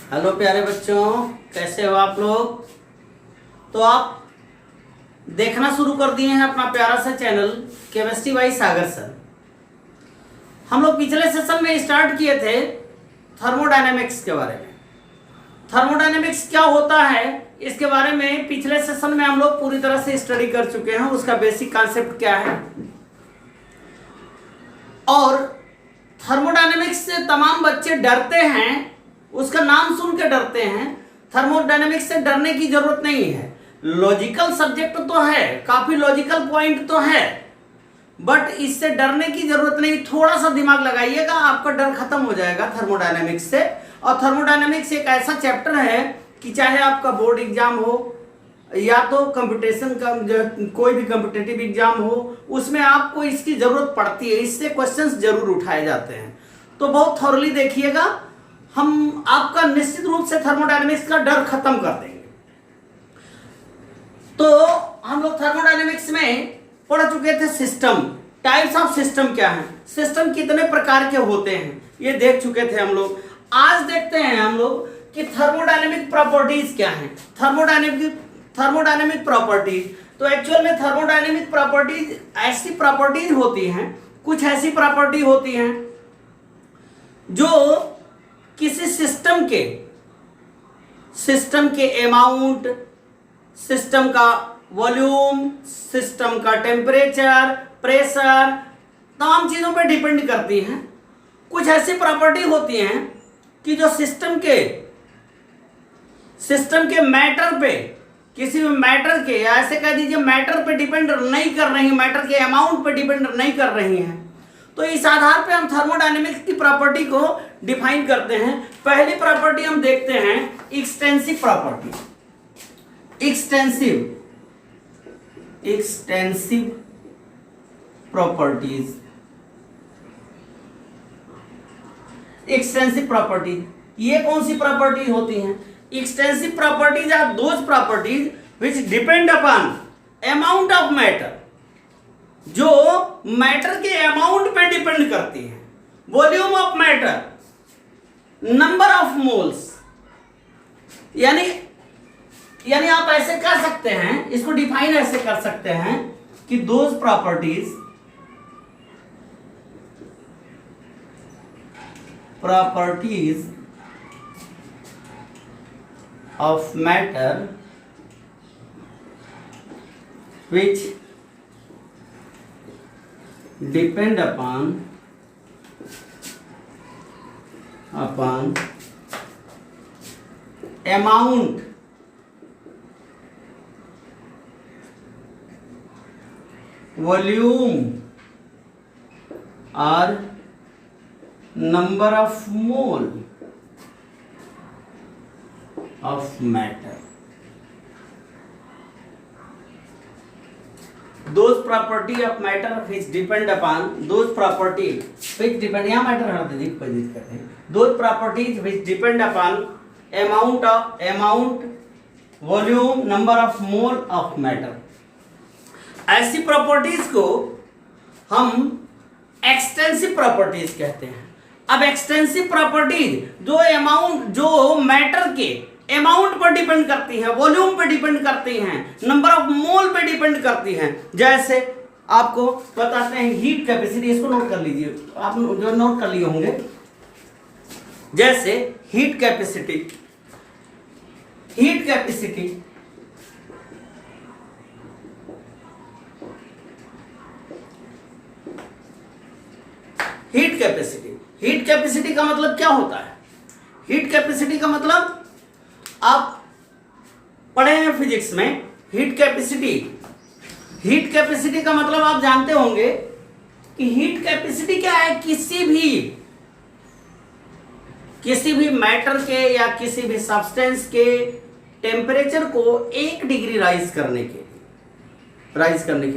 Hello प्यारे बच्चों, कैसे हो आप लोग। तो आप देखना शुरू कर दिए हैं अपना प्यारा सा channel chemistry by Sagar sir. हम लोग पिछले सेशन में स्टार्ट किए थे थर्मोडायनेमिक्स के बारे में। थर्मोडायनेमिक्स क्या होता है इसके बारे में पिछले सेशन में हम लोग पूरी तरह से स्टडी कर चुके हैं। उसका बेसिक कॉन्सेप्ट क्या है और थर्मोडायनेमिक्स से तमाम बच्चे डरते हैं, उसका नाम सुन के डरते हैं। थर्मोडायनेमिक्स से डरने की जरूरत नहीं है। लॉजिकल सब्जेक्ट तो है, काफी लॉजिकल पॉइंट तो है, बट इससे डरने की जरूरत नहीं। थोड़ा सा दिमाग लगाइएगा, आपका डर खत्म हो जाएगा थर्मोडायनेमिक्स से। और थर्मोडायनेमिक्स एक ऐसा चैप्टर है कि चाहे आपका बोर्ड एग्जाम हो या तो कंपटीशन का कोई भी कॉम्पिटिटिव एग्जाम हो, उसमें आपको इसकी जरूरत पड़ती है। इससे क्वेश्चंस जरूर उठाए जाते हैं। तो बहुत थॉरली देखिएगा, हम आपका निश्चित रूप से थर्मोडायनेमिक्स का डर खत्म कर देंगे। तो हम लोग थर्मोडायनेमिक्स में पढ़ चुके थे सिस्टम, टाइप्स ऑफ सिस्टम क्या है, सिस्टम कितने प्रकार के होते हैं, ये देख चुके थे हम लोग। आज देखते हैं हम लोग कि थर्मोडायनेमिक प्रॉपर्टीज क्या है। थर्मोडायनेमिक प्रॉपर्टीज, तो एक्चुअल में थर्मोडायनेमिक प्रॉपर्टीज ऐसी प्रॉपर्टीज होती हैं, कुछ ऐसी प्रॉपर्टी होती हैं जो किसी सिस्टम के अमाउंट, सिस्टम का वॉल्यूम, सिस्टम का टेम्परेचर, प्रेशर, तमाम चीजों पर डिपेंड करती हैं। कुछ ऐसी प्रॉपर्टी होती हैं कि जो सिस्टम के मैटर पे, किसी भी मैटर के, या ऐसे कह दीजिए मैटर पे डिपेंड नहीं कर रही, मैटर के अमाउंट पे डिपेंड नहीं कर रही हैं। तो इस आधार पे हम थर्मोडायनेमिक्स की प्रॉपर्टी को डिफाइन करते हैं। पहली प्रॉपर्टी हम देखते हैं extensive property. Extensive properties. Extensive properties ये कौन सी प्रॉपर्टी होती हैं? Extensive properties are those properties which depend upon amount of matter, जो मैटर के अमाउंट पे डिपेंड करती है। Volume of matter, number of moles. यानी आप ऐसे कर सकते हैं, इसको डिफाइन ऐसे कर सकते हैं कि those properties of matter which depend upon amount, volume or number of mole of matter. Those property of matter which depend upon those property which depend, यहाँ मैटर हटा दीजिए, कोई दिक्कत नहीं। Those properties which depend upon amount, volume, number of mole of matter. ऐसी properties को हम extensive properties कहते हैं। अब एक्सटेंसिव प्रॉपर्टीज जो मैटर के अमाउंट पर डिपेंड करती है, वॉल्यूम पर डिपेंड करती हैं, नंबर ऑफ मोल पे डिपेंड करती हैं। जैसे आपको बताते हैं हीट कैपेसिटी, इसको नोट कर लीजिए, आप जो नोट कर लिए होंगे। जैसे हीट कैपेसिटी हीट कैपेसिटी का मतलब क्या होता है? हीट कैपेसिटी का मतलब आप पढ़े हैं फिजिक्स में। हीट कैपेसिटी का मतलब आप जानते होंगे कि हीट कैपेसिटी क्या है? किसी भी मैटर के या किसी भी सब्सटेंस के टेम्परेचर को 1 डिग्री राइज करने के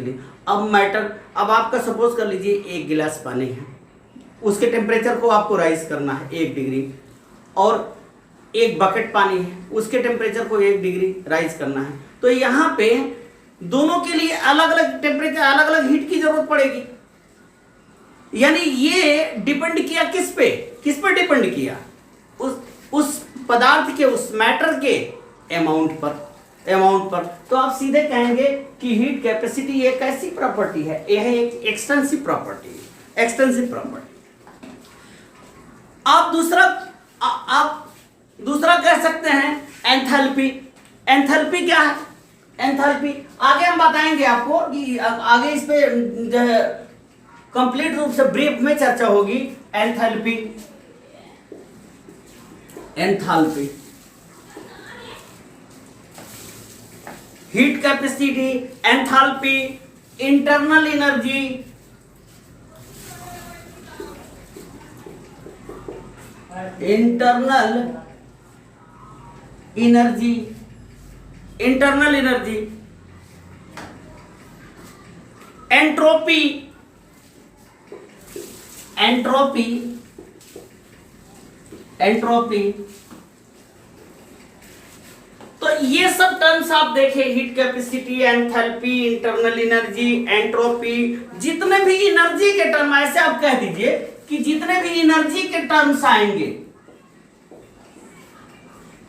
लिए। अब आपका सपोज कर लीजिए 1 गिलास पानी है, उसके टेम्परेचर को आपको राइज करना है 1 डिग्री, और 1 बकेट पानी है, उसके टेम्परेचर को 1 डिग्री राइज करना है। तो यहाँ पे दोनों के लिए अलग अलग टेम्परेचर, अलग अलग हीट की जरूरत पड़ेगी। यानी ये डिपेंड किया किस पे डिपेंड किया? उस पदार्थ के उस मैटर के अमाउंट पर तो आप सीधे कहेंगे कि हीट कैपेसिटी एक ऐसी प्रॉपर्टी है, यह एक एक्सटेंसिव प्रॉपर्टी आप दूसरा कह सकते हैं एंथैल्पी क्या है? एंथैल्पी आगे हम बताएंगे आपको कि आगे इस पे जो है कंप्लीट रूप से ब्रीफ में चर्चा होगी। Enthalpy heat capacity, enthalpy, internal energy, entropy. तो ये सब टर्म्स आप देखें, heat capacity, enthalpy, internal energy, entropy, जितने भी एनर्जी के टर्म, ऐसे आप कह दीजिए कि जितने भी एनर्जी के टर्म्स आएंगे,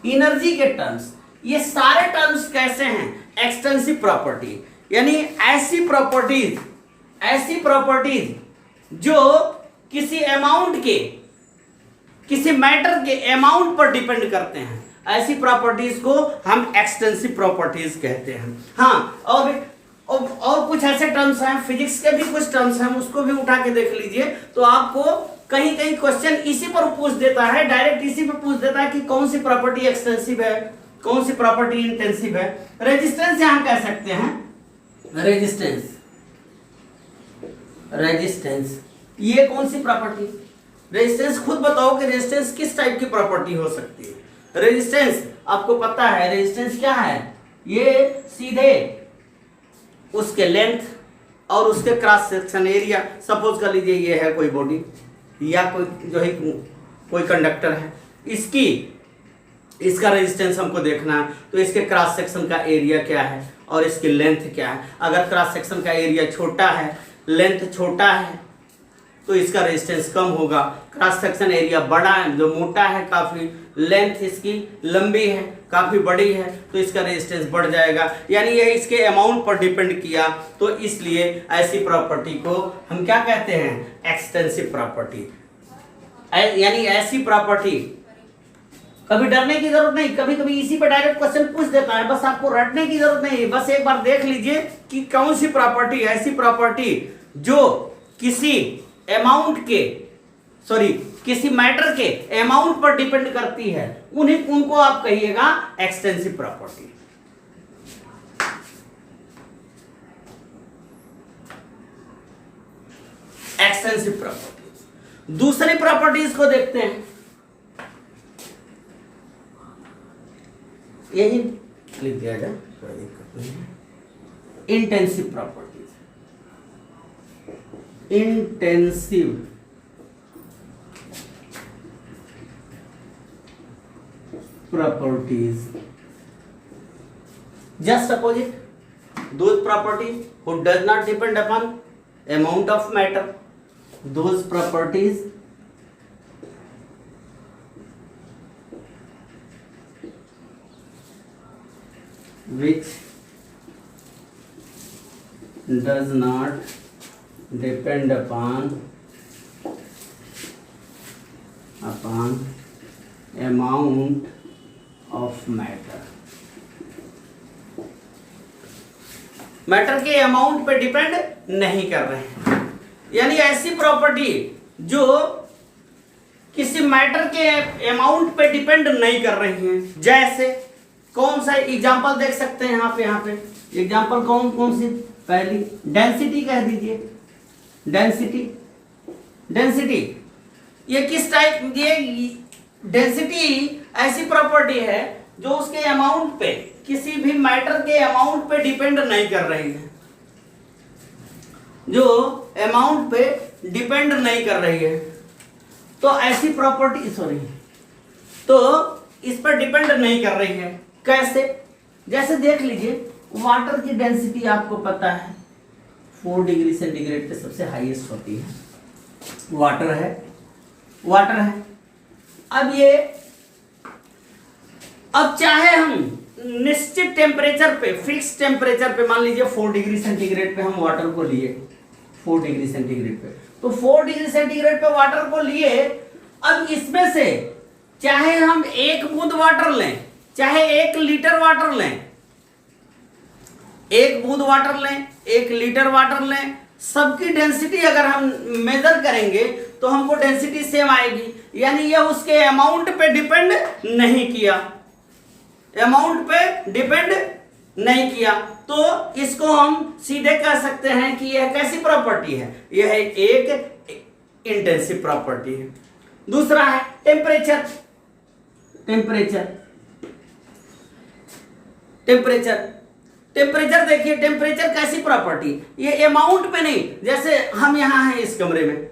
एनर्जी के टर्म्स, ये सारे टर्म्स कैसे हैं? एक्सटेंसिव प्रॉपर्टी, यानी ऐसी प्रॉपर्टीज जो किसी अमाउंट के, किसी मैटर के अमाउंट पर डिपेंड करते हैं, ऐसी प्रॉपर्टीज को हम एक्सटेंसिव प्रॉपर्टीज कहते हैं। हाँ, और कुछ ऐसे टर्म्स हैं, फिजिक्स के भी कुछ टर्म्स हैं, उसको भी उठा के देख लीजिए तो आपको कहीं कहीं क्वेश्चन इसी पर पूछ देता है, डायरेक्ट इसी पर पूछ देता है कि कौन सी प्रॉपर्टी एक्सटेंसिव है, कौन सी प्रॉपर्टी इंटेंसिव है। रेजिस्टेंस यहां कह सकते हैं, रेजिस्टेंस ये कौन सी प्रॉपर्टी? रेजिस्टेंस खुद बताओ कि रेजिस्टेंस किस टाइप की प्रॉपर्टी हो सकती है। रेजिस्टेंस आपको पता है, रेजिस्टेंस क्या है? ये सीधे उसके लेंथ और उसके क्रॉस सेक्शन एरिया, सपोज कर लीजिए ये है कोई बॉडी या कोई जो है कोई कंडक्टर है, इसका रेजिस्टेंस हमको देखना है, तो इसके क्रॉस सेक्शन का एरिया क्या है और इसकी लेंथ क्या है। अगर क्रॉस सेक्शन का एरिया छोटा है, लेंथ छोटा है, तो इसका रेजिस्टेंस कम होगा। क्रॉस सेक्शन एरिया बड़ा है, जो मोटा है काफी, लेंथ इसकी लंबी है, काफी बड़ी है, तो इसका रेजिस्टेंस बढ़ जाएगा। यानी यह इसके अमाउंट पर डिपेंड किया, तो इसलिए ऐसी प्रॉपर्टी को हम क्या कहते हैं? Extensive property. यानी ऐसी प्रॉपर्टी, कभी डरने की जरूरत नहीं, कभी कभी इसी पर डायरेक्ट क्वेश्चन पूछ देता है, बस आपको रटने की जरूरत नहीं, बस एक बार देख लीजिए कि कौन सी प्रॉपर्टी, ऐसी प्रॉपर्टी जो किसी अमाउंट के, किसी मैटर के अमाउंट पर डिपेंड करती है, उनको आप कहिएगा एक्सटेंसिव प्रॉपर्टी। Extensive properties. दूसरी प्रॉपर्टीज को देखते हैं, यही लिख दिया जाए, कोई दिक्कत नहीं है। Intensive properties, intensive properties, just opposite those properties who does not depend upon amount of matter, those properties which does not depend upon amount of matter के अमाउंट पे डिपेंड नहीं कर रहे हैं। यानी ऐसी प्रॉपर्टी जो किसी मैटर के अमाउंट पे डिपेंड नहीं कर रही हैं। जैसे कौन सा एग्जांपल देख सकते हैं यहाँ पे एग्जांपल कौन सी? पहली डेंसिटी कह दीजिए। डेंसिटी ये किस टाइप? ये डेंसिटी ऐसी प्रॉपर्टी है जो उसके अमाउंट पे, किसी भी मैटर के अमाउंट पे डिपेंड नहीं कर रही है, जो अमाउंट पे डिपेंड नहीं कर रही है। तो ऐसी प्रॉपर्टी तो इस पर डिपेंड नहीं कर रही है। कैसे? जैसे देख लीजिए, वाटर की डेंसिटी आपको पता है 4 डिग्री सेंटीग्रेड पे सबसे हाईएस्ट होती है। वाटर है। अब ये अब चाहे हम निश्चित टेम्परेचर पे, फिक्स टेम्परेचर पे, मान लीजिए 4 डिग्री सेंटीग्रेड पे हम वाटर को लिए, 4 डिग्री सेंटीग्रेड पे, तो 4 डिग्री सेंटीग्रेड पे वाटर को लिए। अब इसमें से चाहे हम 1 बूंद वाटर लें, चाहे 1 लीटर वाटर लें, 1 बूंद वाटर लें, 1 लीटर वाटर लें, सबकी डेंसिटी अगर हम मेजर करेंगे तो हमको डेंसिटी सेम आएगी। यानी यह उसके अमाउंट पे डिपेंड नहीं किया, अमाउंट पे डिपेंड नहीं किया। तो इसको हम सीधे कह सकते हैं कि यह कैसी प्रॉपर्टी है, यह एक इंटेंसिव प्रॉपर्टी है। दूसरा है टेम्परेचर। टेम्परेचर टेम्परेचर टेम्परेचर देखिए, टेम्परेचर कैसी प्रॉपर्टी, ये अमाउंट पे नहीं। जैसे हम यहां हैं इस कमरे में,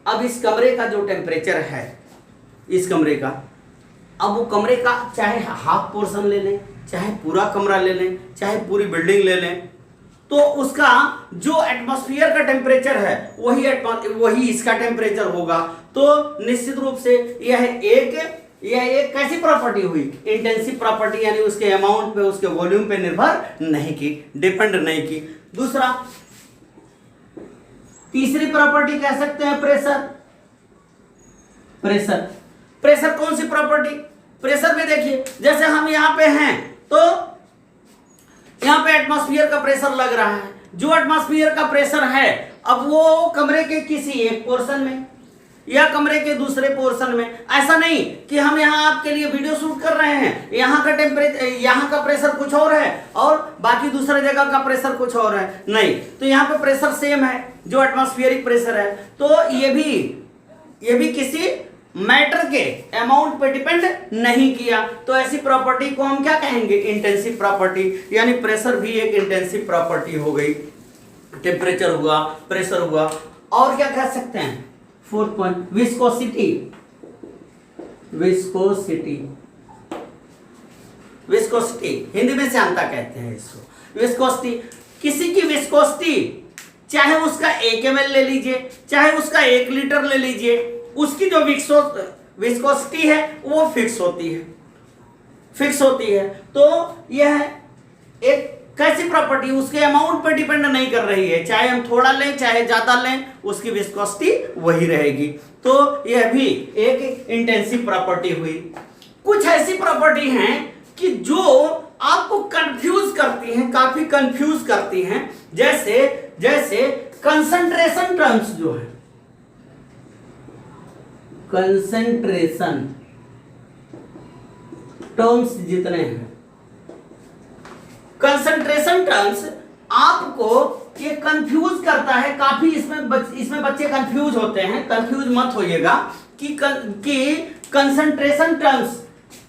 अब इस कमरे का जो टेम्परेचर है, इस कमरे का, अब वो कमरे का चाहे हाफ पोर्शन ले लें, चाहे पूरा कमरा ले लें, चाहे पूरी बिल्डिंग ले लें, तो उसका जो एटमॉस्फेयर का टेम्परेचर है वही इसका टेम्परेचर होगा। तो निश्चित रूप से यह एक कैसी प्रॉपर्टी हुई, इंटेंसिव प्रॉपर्टी, यानी उसके अमाउंट पे, उसके वॉल्यूम पे निर्भर नहीं की, डिपेंड नहीं की। दूसरा, तीसरी प्रॉपर्टी कह सकते हैं प्रेशर। प्रेशर प्रेशर कौन सी प्रॉपर्टी, प्रेशर में देखिए, जैसे हम यहां पे हैं तो यहां पे एटमॉस्फेयर का प्रेशर लग रहा है। जो एटमॉस्फेयर का प्रेशर है, अब वो कमरे के किसी एक पोर्शन में या कमरे के दूसरे पोर्शन में, ऐसा नहीं कि हम यहाँ आपके लिए वीडियो शूट कर रहे हैं, यहाँ का टेम्परेचर, यहाँ का प्रेशर कुछ और है और बाकी दूसरे जगह का प्रेशर कुछ और है, नहीं। तो यहाँ पे प्रेशर सेम है, जो एटमॉस्फेरिक प्रेशर है। तो ये भी किसी मैटर के अमाउंट पे डिपेंड नहीं किया। तो ऐसी प्रॉपर्टी को हम क्या कहेंगे, इंटेंसिव प्रॉपर्टी। यानी प्रेशर भी एक इंटेंसिव प्रॉपर्टी हो गई, टेम्परेचर हुआ, प्रेशर हुआ। और क्या कह सकते हैं, 4th point, viscosity. Viscosity viscosity Hindi में श्यानता कहते हैं इसको। विस्कोसिटी, किसी की विस्कोसिटी, चाहे उसका 1 ml ले लीजिए, चाहे उसका 1 लीटर ले लीजिए, उसकी जो विस्कोसिटी है वो फिक्स होती है। तो यह एक कैसी प्रॉपर्टी, उसके अमाउंट पर डिपेंड नहीं कर रही है, चाहे हम थोड़ा लें चाहे ज्यादा लें, उसकी विस्कोसिटी वही रहेगी। तो यह भी एक इंटेंसिव प्रॉपर्टी हुई। कुछ ऐसी प्रॉपर्टी हैं कि जो आपको कंफ्यूज करती हैं, काफी कंफ्यूज करती हैं। जैसे कंसंट्रेशन टर्म्स जो है, कंसंट्रेशन टर्म्स जितने हैं, कंसंट्रेशन टर्म्स आपको ये कंफ्यूज करता है काफी। इसमें बच्चे कंफ्यूज होते हैं, कंफ्यूज मत होइएगा कि कंसंट्रेशन टर्म्स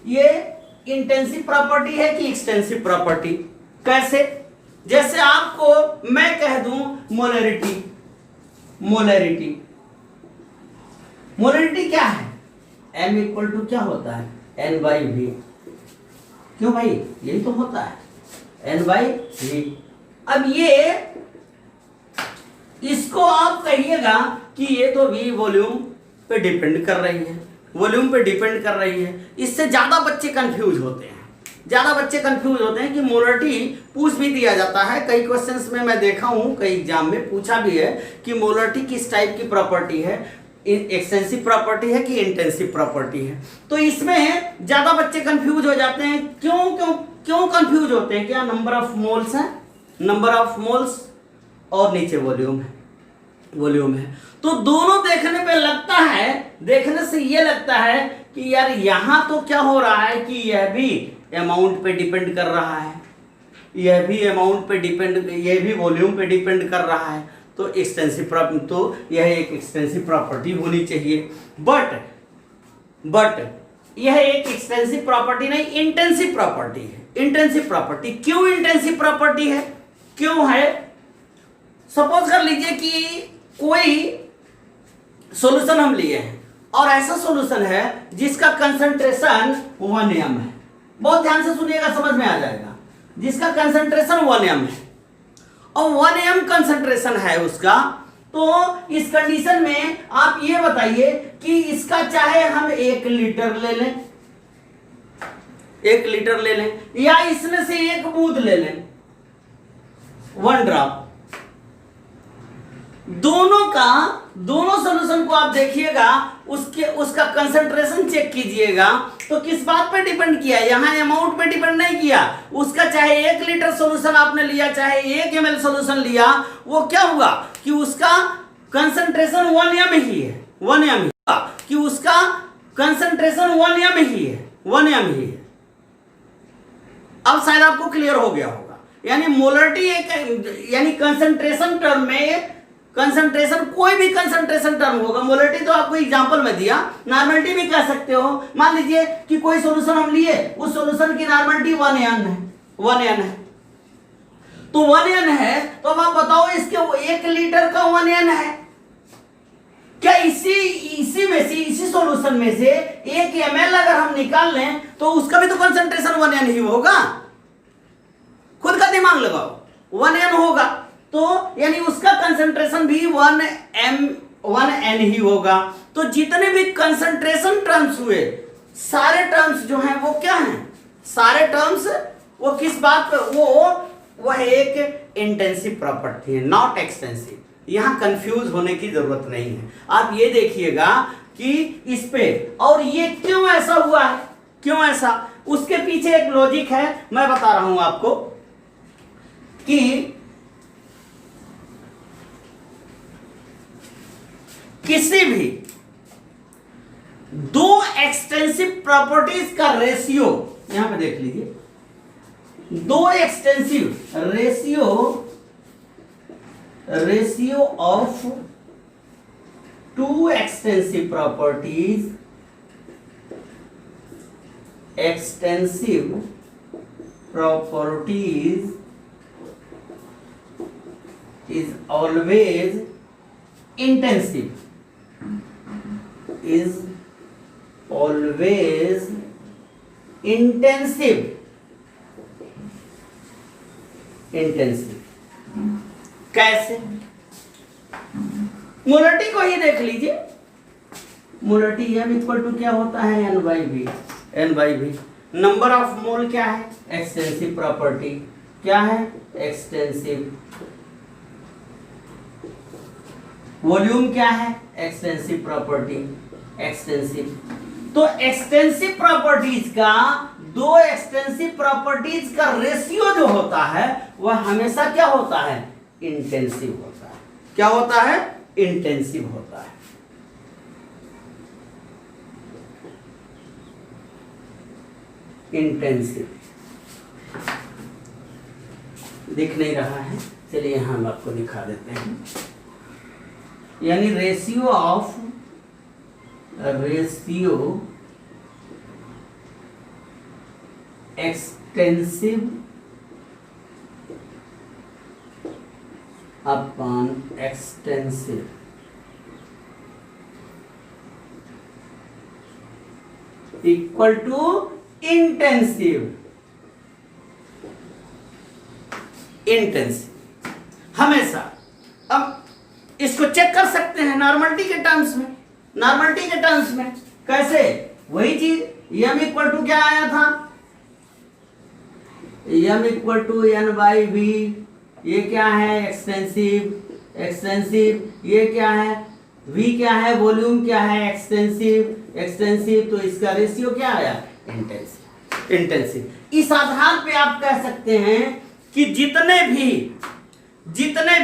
ये इंटेंसिव प्रॉपर्टी है कि एक्सटेंसिव प्रॉपर्टी। कैसे, जैसे आपको मैं कह दूं मोलरिटी। मोलरिटी क्या है, m इक्वल टू क्या होता है, n/v। क्यों भाई, यही तो होता है, n/v। अब ये इसको आप कहिएगा कि ये तो v वॉल्यूम पे डिपेंड कर रही है, इससे ज्यादा बच्चे कंफ्यूज होते हैं कि मोलरिटी पूछ भी दिया जाता है। कई क्वेश्चंस में मैं देखा हूं, कई एग्जाम में पूछा भी है कि मोलरिटी किस टाइप की प्रॉपर्टी है, एक्सटेंसिव प्रॉपर्टी है कि इंटेंसिव प्रॉपर्टी है। तो इसमें ज्यादा बच्चे कंफ्यूज हो जाते हैं। क्यों कंफ्यूज होते हैं, क्या नंबर ऑफ मोल्स है, नंबर ऑफ मोल्स, और नीचे वॉल्यूम है। तो दोनों देखने से ये लगता है कि यार यहां तो क्या हो रहा है कि यह भी अमाउंट पे डिपेंड कर रहा है, यह भी वॉल्यूम पे डिपेंड कर रहा है। तो एक्सटेंसिव प्रॉपर्टी, तो यह एक एक्सटेंसिव प्रॉपर्टी होनी चाहिए। बट यह एक एक्सटेंसिव प्रॉपर्टी नहीं, इंटेंसिव प्रॉपर्टी है। इंटेंसिव प्रॉपर्टी क्यों इंटेंसिव प्रॉपर्टी है, क्यों है? सपोज कर लीजिए कि कोई सॉल्यूशन हम लिए हैं और ऐसा सॉल्यूशन है जिसका कंसंट्रेशन 1 m है। बहुत ध्यान से सुनिएगा, समझ में आ जाएगा। जिसका कंसंट्रेशन 1 m है और 1 m कंसंट्रेशन है उसका, तो इस कंडीशन में आप ये बताइए कि इसका चाहे हम 1 लीटर ले लें, 1 लीटर ले लें, या इसमें से 1 बूंद ले लें, 1 ड्रॉप। दोनों सॉल्यूशन को आप देखिएगा, उसका कंसंट्रेशन चेक कीजिएगा, तो किस बात पे डिपेंड किया, यहां अमाउंट पे डिपेंड नहीं किया। उसका चाहे 1 लीटर सॉल्यूशन आपने लिया, चाहे 1 ml सॉल्यूशन लिया, वो क्या हुआ कि उसका कंसंट्रेशन 1 m ही है, 1 m ही, कि उसका कंसंट्रेशन 1 m ही है, 1 m ही है। अब शायद आपको क्लियर हो गया होगा। यानी मोलरिटी एक, यानी कंसंट्रेशन टर्म में, कंसंट्रेशन कोई भी कंसंट्रेशन टर्म होगा, मोलरिटी तो आपको एग्जांपल में दिया, नॉर्मलिटी भी कह सकते हो। मान लीजिए कि कोई सॉल्यूशन हम लिए, उस सॉल्यूशन की नॉर्मलिटी 1n है, 1n है, तो 1n है, तो अब आप बताओ इसके 1 लीटर का 1n है क्या? इसी में से, इसी सॉल्यूशन में से 1 ml अगर हम निकाल लें तो उसका भी तो कंसंट्रेशन 1n ही होगा। खुद का दिमाग लगाओ, 1n होगा, तो यानी उसका कंसंट्रेशन भी 1n ही होगा। तो जितने भी कंसंट्रेशन टर्म्स हुए, सारे टर्म्स जो हैं वो क्या हैं? सारे टर्म्स वो किस बात पे, वो एक इंटेंसिव प्रॉपर्टी है, नॉट एक्सटेंसिव। यहां कंफ्यूज होने की जरूरत नहीं है। आप ये देखिएगा कि इस पे, और ये क्यों ऐसा हुआ है, क्यों ऐसा, उसके पीछे एक लॉजिक है, मैं बता रहा हूं आपको कि किसी भी 2 एक्सटेंसिव प्रॉपर्टीज का रेशियो, यहां पे देख लीजिए, 2 extensive ratio of 2 extensive properties, is always intensive, is always intensive, कैसे? मोलरिटी को ही देख लीजिए, मोलरिटी m इक्वल टू क्या होता है, n/v। नंबर ऑफ मोल क्या है, एक्सटेंसिव प्रॉपर्टी क्या है, एक्सटेंसिव। वॉल्यूम क्या है, एक्सटेंसिव प्रॉपर्टी, एक्सटेंसिव। तो एक्सटेंसिव प्रॉपर्टीज का, 2 एक्सटेंसिव प्रॉपर्टीज का रेशियो जो होता है वह हमेशा क्या होता है, इंटेंसिव होता है। क्या होता है, इंटेंसिव होता है। इंटेंसिव दिख नहीं रहा है, चलिए हम आपको दिखा देते हैं। यानी ratio extensive upon extensive equal to intensive हमेशा। अब इसको चेक कर सकते हैं नॉर्मलिटी के टर्म्स में, कैसे? वही चीज m इक्वल टू क्या आया था, m इक्वल टू n/v। ये क्या है, एक्सटेंसिव। ये क्या है, v क्या है, वॉल्यूम क्या है, एक्सटेंसिव। तो इसका रेशियो क्या आया, इंटेंसिव। इस आधार पे आप कह सकते हैं कि जितने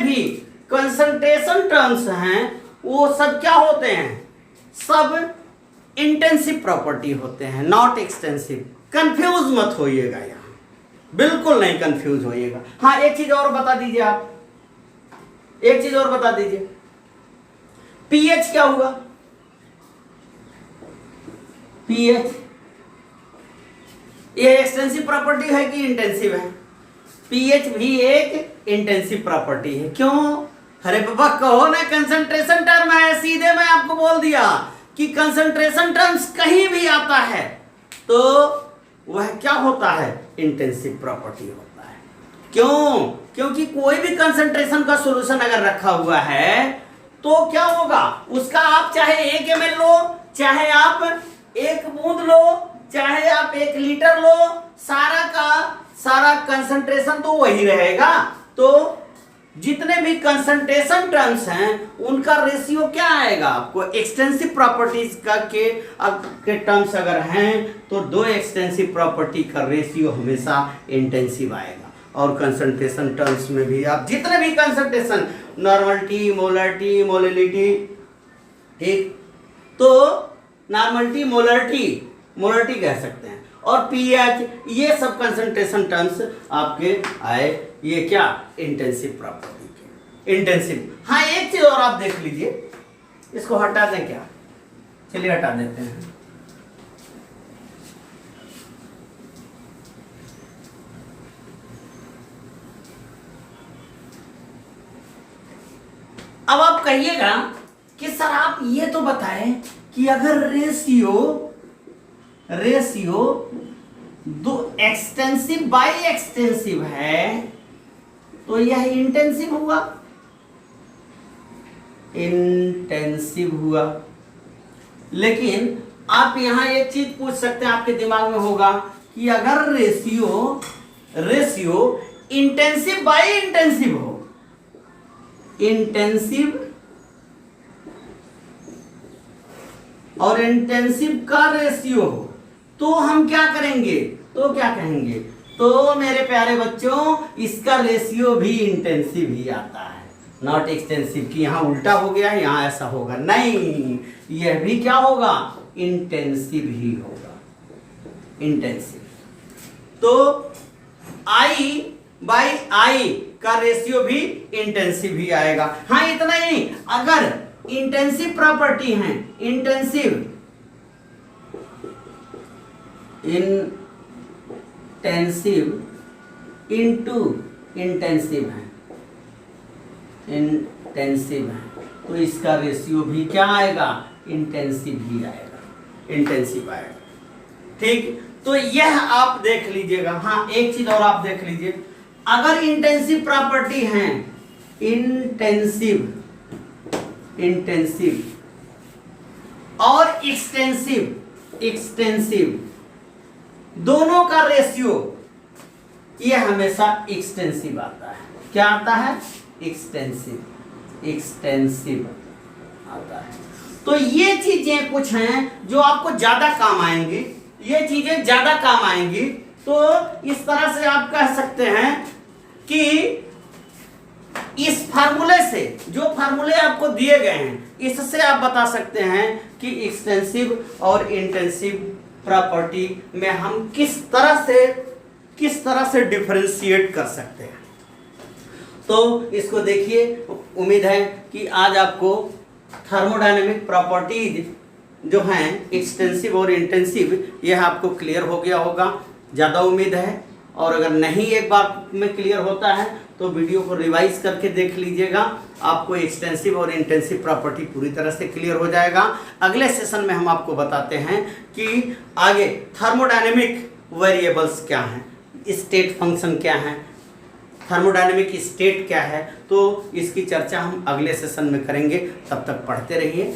भी कंसंट्रेशन टर्म्स हैं वो सब क्या होते हैं, सब इंटेंसिव प्रॉपर्टी होते हैं, नॉट एक्सटेंसिव। कंफ्यूज मत होइएगा, यहाँ बिल्कुल नहीं कंफ्यूज होइएगा। हाँ, एक चीज और बता दीजिए आप, पीएच क्या हुआ, पीएच ये एक्सटेंसिव प्रॉपर्टी है कि इंटेंसिव है? पीएच भी एक इंटेंसिव प्रॉपर्टी है। क्यों? अरे बाबा कहो ना, कंसंट्रेशन टर्म है, सीधे मैं आपको बोल दिया कि कंसंट्रेशन टर्म्स कहीं भी आता है तो वह क्या होता है, इंटेंसिव प्रॉपर्टी होता है। क्यों? क्योंकि कोई भी कंसंट्रेशन का सॉल्यूशन अगर रखा हुआ है तो क्या होगा, उसका आप चाहे 1 ml लो, चाहे आप 1 बूंद लो, चाहे आप 1 लीटर लो, सारा का सारा कंसंट्रेशन तो वही रहेगा। तो जितने भी कंसंट्रेशन टर्म्स हैं उनका रेशियो क्या आएगा आपको, एक्सटेंसिव प्रॉपर्टीज के टर्म्स अगर हैं तो दो एक्सटेंसिव प्रॉपर्टी का रेशियो हमेशा इंटेंसिव आएगा। और कंसंट्रेशन टर्म्स में भी आप जितने भी कंसंट्रेशन, नॉर्मलिटी, मोलरिटी, मोलिलिटी, ठीक, तो नॉर्मलिटी, मोलरिटी कह सकते हैं, और पीएच, ये सब कंसंट्रेशन टर्म्स आपके आए, ये क्या, इंटेंसिव प्रॉपर्टी के, इंटेंसिव। हाँ, एक चीज और आप देख लीजिए, इसको हटा दें क्या, चलिए हटा देते हैं। अब आप कहिएगा कि सर आप ये तो बताएं कि अगर रेशियो दो एक्सटेंसिव बाई एक्सटेंसिव है तो यह इंटेंसिव हुआ, इंटेंसिव हुआ। लेकिन आप यहां एक चीज पूछ सकते हैं, आपके दिमाग में होगा कि अगर रेशियो इंटेंसिव बाई इंटेंसिव हो, इंटेंसिव और इंटेंसिव का रेशियो हो, तो हम क्या करेंगे, तो क्या कहेंगे, तो मेरे प्यारे बच्चों इसका रेशियो भी इंटेंसिव ही आता है, नॉट एक्सटेंसिव। कि यहां उल्टा हो गया, यहां ऐसा होगा, नहीं, यह भी क्या होगा, इंटेंसिव ही होगा, इंटेंसिव। तो I बाई I का रेशियो भी इंटेंसिव ही आएगा। हाँ, इतना ही नहीं, अगर इंटेंसिव प्रॉपर्टी है, इंटेंसिव इनटू इंटेंसिव है, इंटेंसिव है, तो इसका रेशियो भी क्या आएगा, इंटेंसिव ही आएगा, इंटेंसिव आएगा। ठीक, तो यह आप देख लीजिएगा। हाँ, एक चीज और आप देख लीजिए, अगर इंटेंसिव प्रॉपर्टी है, इंटेंसिव और एक्सटेंसिव दोनों का रेशियो ये हमेशा एक्सटेंसिव आता है। क्या आता है, एक्सटेंसिव आता है। तो ये चीजें कुछ हैं जो आपको ज्यादा काम आएंगी, ये चीजें ज्यादा काम आएंगी। तो इस तरह से आप कह सकते हैं कि इस फार्मूले से, जो फार्मूले आपको दिए गए हैं, इससे आप बता सकते हैं कि एक्सटेंसिव और इंटेंसिव प्रॉपर्टी में हम किस तरह से डिफरेंशिएट कर सकते हैं। तो इसको देखिए, उम्मीद है कि आज आपको थर्मोडायनेमिक प्रॉपर्टीज जो हैं एक्सटेंसिव और इंटेंसिव, यह आपको क्लियर हो गया होगा, ज़्यादा उम्मीद है। और अगर नहीं एक बार में क्लियर होता है तो वीडियो को रिवाइज करके देख लीजिएगा, आपको एक्सटेंसिव और इंटेंसिव प्रॉपर्टी पूरी तरह से क्लियर हो जाएगा। अगले सेशन में हम आपको बताते हैं कि आगे थर्मोडायनेमिक वेरिएबल्स क्या हैं, स्टेट फंक्शन क्या है, थर्मोडायनेमिक स्टेट क्या है, तो इसकी चर्चा हम अगले सेशन में करेंगे। तब तक पढ़ते रहिए।